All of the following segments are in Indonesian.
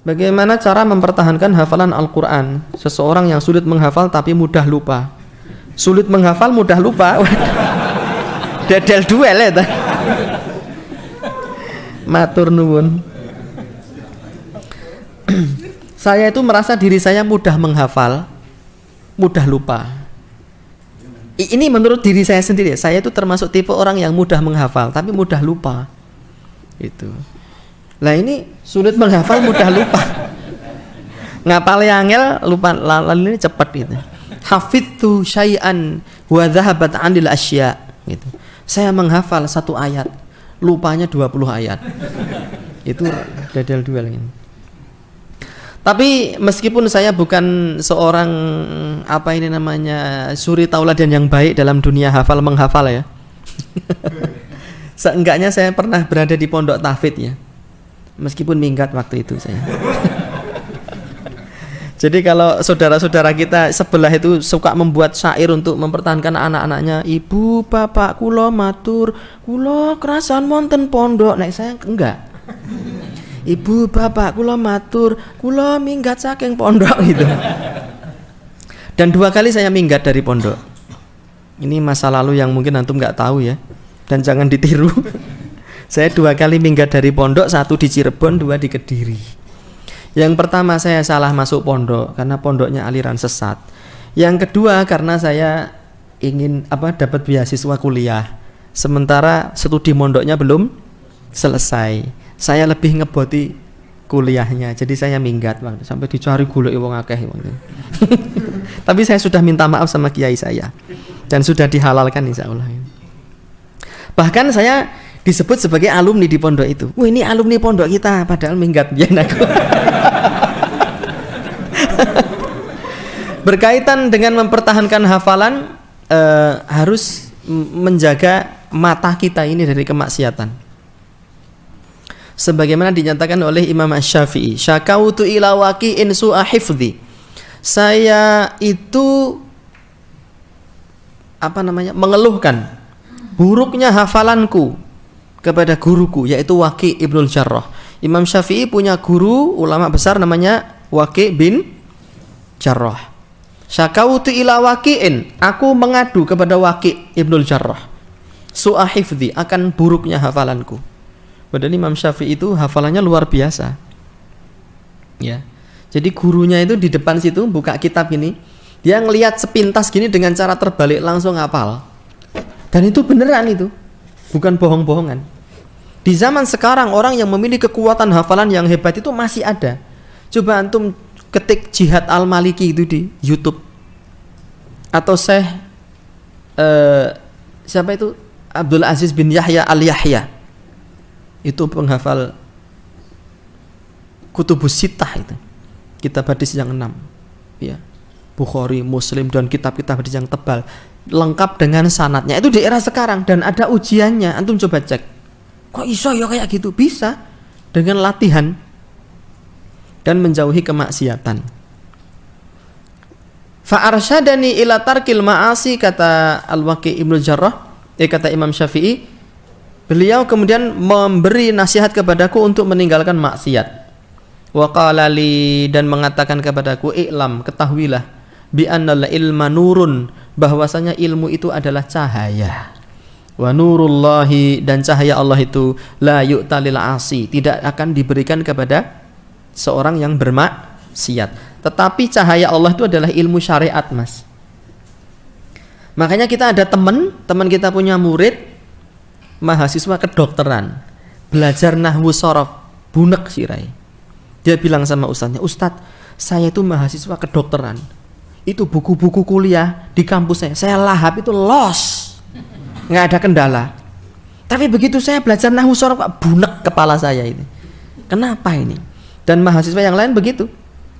Bagaimana cara mempertahankan hafalan Al-Quran? Seseorang yang sulit menghafal tapi mudah lupa. Sulit menghafal, mudah lupa. Dadal duel ya. Matur nuwun. Saya itu merasa diri saya mudah menghafal, mudah lupa. Ini menurut diri saya sendiri. Saya itu termasuk tipe orang yang mudah menghafal tapi mudah lupa. Itu. Lah ini sulit menghafal, mudah lupa. Ngapal angel, lupa lalu ini cepat gitu. Hafidtu syai'an wa dhahabat 'anil asya gitu. Saya menghafal satu ayat, lupanya 20 ayat. Itu dadal duel ini. Tapi meskipun saya bukan seorang suri tauladan yang baik dalam dunia hafal menghafal ya. Seenggaknya saya pernah berada di pondok tahfidz ya. Meskipun minggat waktu itu saya. Jadi kalau saudara-saudara kita sebelah itu suka membuat syair untuk mempertahankan anak-anaknya, ibu bapak kula matur kula kerasan wonten pondok, nek saya enggak. Ibu bapak kula matur kula minggat saking pondok gitu. Dan 2 kali saya minggat dari pondok. Ini masa lalu yang mungkin antum nggak tahu ya, dan jangan ditiru. Saya 2 kali minggat dari pondok, 1 di Cirebon, 2 di Kediri. Yang pertama saya salah masuk pondok karena pondoknya aliran sesat. Yang kedua karena saya ingin dapat beasiswa kuliah. Sementara studi mondoknya belum selesai. Saya lebih ngeboti kuliahnya. Jadi saya minggat sampai dicari golek wong akeh. Tapi saya sudah minta maaf sama kiai saya dan sudah dihalalkan insyaallah. Bahkan saya disebut sebagai alumni di pondok itu. Wah, ini alumni pondok kita, padahal minggat biyen aku. Berkaitan dengan mempertahankan hafalan, harus menjaga mata kita ini dari kemaksiatan. Sebagaimana dinyatakan oleh Imam Asy-Syafi'i, syakautu ila waqi'in su'a hifdzi. Saya itu mengeluhkan buruknya hafalanku kepada guruku, yaitu Waqi' Ibnul Jarrah. Imam Syafi'i punya guru ulama besar namanya Waqi' bin Jarrah. Syakautu ila Waqi'in, aku mengadu kepada Waqi' Ibnul Jarrah, su'a hifdzi, akan buruknya hafalanku. Padahal Imam Syafi'i itu hafalannya luar biasa. Ya. Jadi gurunya itu di depan situ buka kitab ini, dia ngelihat sepintas gini dengan cara terbalik langsung hafal. Dan itu beneran itu. Bukan bohong-bohongan. Di zaman sekarang orang yang memiliki kekuatan hafalan yang hebat itu masih ada. Coba antum ketik Jihad Al-Maliki itu di YouTube. Atau Syekh siapa itu? Abdul Aziz bin Yahya Al-Yahya. Itu penghafal Kutubus Sittah itu. Kitab hadis yang 6. Ya. Bukhari, Muslim dan kitab-kitab hadis yang tebal, lengkap dengan sanadnya. Itu di era sekarang dan ada ujiannya. Antum coba cek. Kok iso ya kayak gitu? Bisa dengan latihan dan menjauhi kemaksiatan. Fa arsyadani ila tarkil ma'asi, kata Al-Waqi' Ibnu Jarrah, kata Imam Syafi'i. Beliau kemudian memberi nasihat kepadaku untuk meninggalkan maksiat. Wa qala li, dan mengatakan kepadaku, i'lam, ketahuilah, bi annal ilma nurun, bahwasanya ilmu itu adalah cahaya. Wa nurullahi, dan cahaya Allah itu la yu'talil asi, tidak akan diberikan kepada seorang yang bermaksiat. Tetapi cahaya Allah itu adalah ilmu syariat, Mas. Makanya kita ada teman kita punya murid mahasiswa kedokteran, belajar nahwu sorof, bunek sirai. Dia bilang sama ustadznya, Ustadz, saya itu mahasiswa kedokteran, itu buku-buku kuliah di kampus saya lahap itu los, nggak ada kendala. Tapi begitu saya belajar nahwu sorof, bunek kepala saya ini. Kenapa ini? Dan mahasiswa yang lain begitu.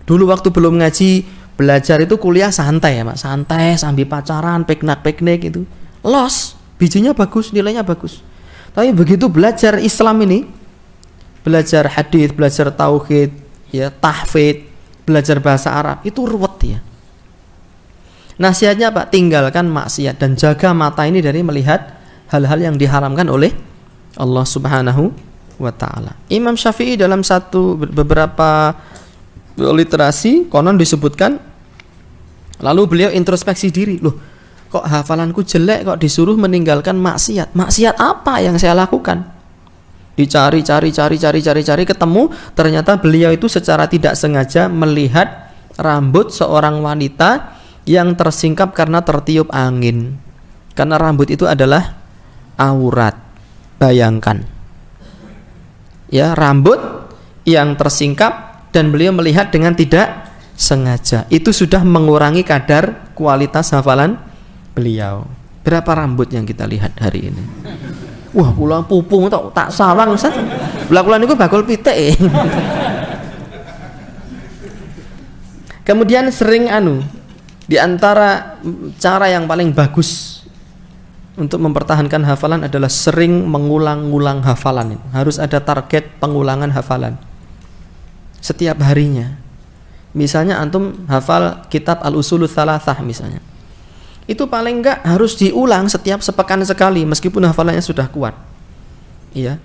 Dulu waktu belum ngaji, belajar itu kuliah santai ya Pak, santai sambil pacaran, piknik itu, los. Bijinya bagus, nilainya bagus. Tapi begitu belajar Islam ini, belajar hadis, belajar tauhid, ya, tahfidz, belajar bahasa Arab, itu ruwet ya. Nasihatnya Pak, tinggalkan maksiat dan jaga mata ini dari melihat hal-hal yang diharamkan oleh Allah Subhanahu wa ta'ala. Imam Syafi'i dalam beberapa literasi konon disebutkan, lalu beliau introspeksi diri, loh kok hafalanku jelek, kok disuruh meninggalkan maksiat. Maksiat apa yang saya lakukan? Dicari ketemu, ternyata beliau itu secara tidak sengaja melihat rambut seorang wanita yang tersingkap karena tertiup angin. Karena rambut itu adalah aurat. Bayangkan. Ya, rambut yang tersingkap dan beliau melihat dengan tidak sengaja. Itu sudah mengurangi kadar kualitas hafalan beliau. Berapa rambut yang kita lihat hari ini? Wah, kula pupung tak sawang Ustaz. Kula niku bakul pitik. Kemudian sering di antara cara yang paling bagus untuk mempertahankan hafalan adalah sering mengulang-ulang hafalan. Harus ada target pengulangan hafalan setiap harinya. Misalnya antum hafal kitab Al-Usulul Tsalatsah misalnya. Itu paling enggak harus diulang setiap sepekan sekali meskipun hafalannya sudah kuat. Iya,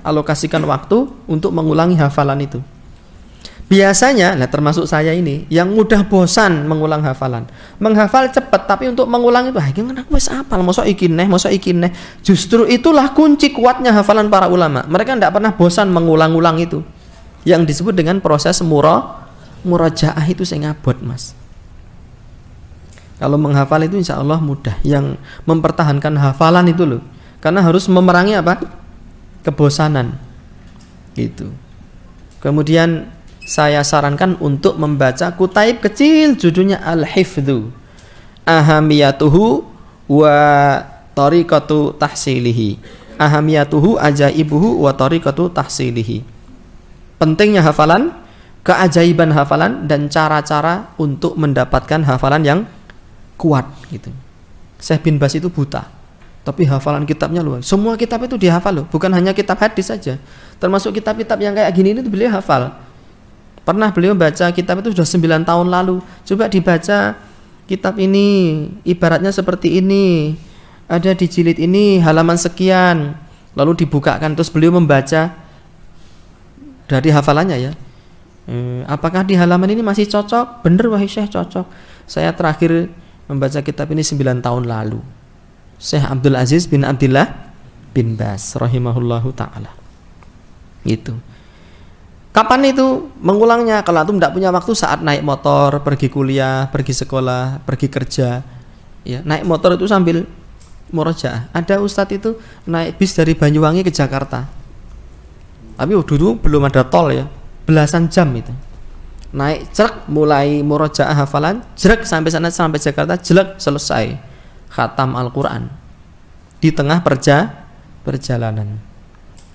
alokasikan waktu untuk mengulangi hafalan itu. Biasanya, termasuk saya ini yang mudah bosan mengulang hafalan. Menghafal cepat tapi untuk mengulang itu, aku wis apal, mosok iki neh. Justru itulah kunci kuatnya hafalan para ulama. Mereka tidak pernah bosan mengulang-ulang itu. Yang disebut dengan proses murajaah itu saya ngabot, Mas. Kalau menghafal itu insya Allah mudah. Yang mempertahankan hafalan itu loh, karena harus memerangi apa? Kebosanan. Gitu. Kemudian saya sarankan untuk membaca kutaib kecil, judulnya Al-Hifdhu Ahamiyatuhu wa Tariqatu Tahsilihi. Ahamiyatuhu ajaibuhu wa Tariqatu Tahsilihi. Pentingnya hafalan, keajaiban hafalan, dan cara-cara untuk mendapatkan hafalan yang kuat gitu. Syekh bin Bas itu buta, tapi hafalan kitabnya luar. Semua kitab itu dihafal loh, bukan hanya kitab hadis saja. Termasuk kitab-kitab yang kayak gini itu beliau hafal. Pernah beliau baca kitab itu sudah 9 tahun lalu. Coba dibaca kitab ini, ibaratnya seperti ini. Ada di jilid ini halaman sekian. Lalu dibukakan terus beliau membaca dari hafalannya ya. Apakah di halaman ini masih cocok? Bener wahai Syekh, cocok. Saya terakhir membaca kitab ini 9 tahun lalu. Syekh Abdul Aziz bin Abdillah bin Bas rahimahullahu ta'ala. Gitu. Kapan itu mengulangnya? Kalau antum tidak punya waktu saat naik motor, pergi kuliah, pergi sekolah, pergi kerja, ya, naik motor itu sambil murojaah. Ada ustadz itu naik bis dari Banyuwangi ke Jakarta. Tapi dulu belum ada tol ya, belasan jam itu. Naik cerek mulai murojaah hafalan, jerek sampai sana sampai Jakarta, jelek selesai khatam Al-Qur'an di tengah perjalanan.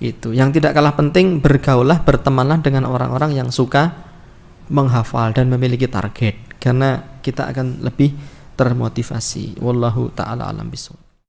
Itu yang tidak kalah penting, bergaullah, bertemanlah dengan orang-orang yang suka menghafal dan memiliki target, karena kita akan lebih termotivasi. Wallahu ta'ala alam bishawab.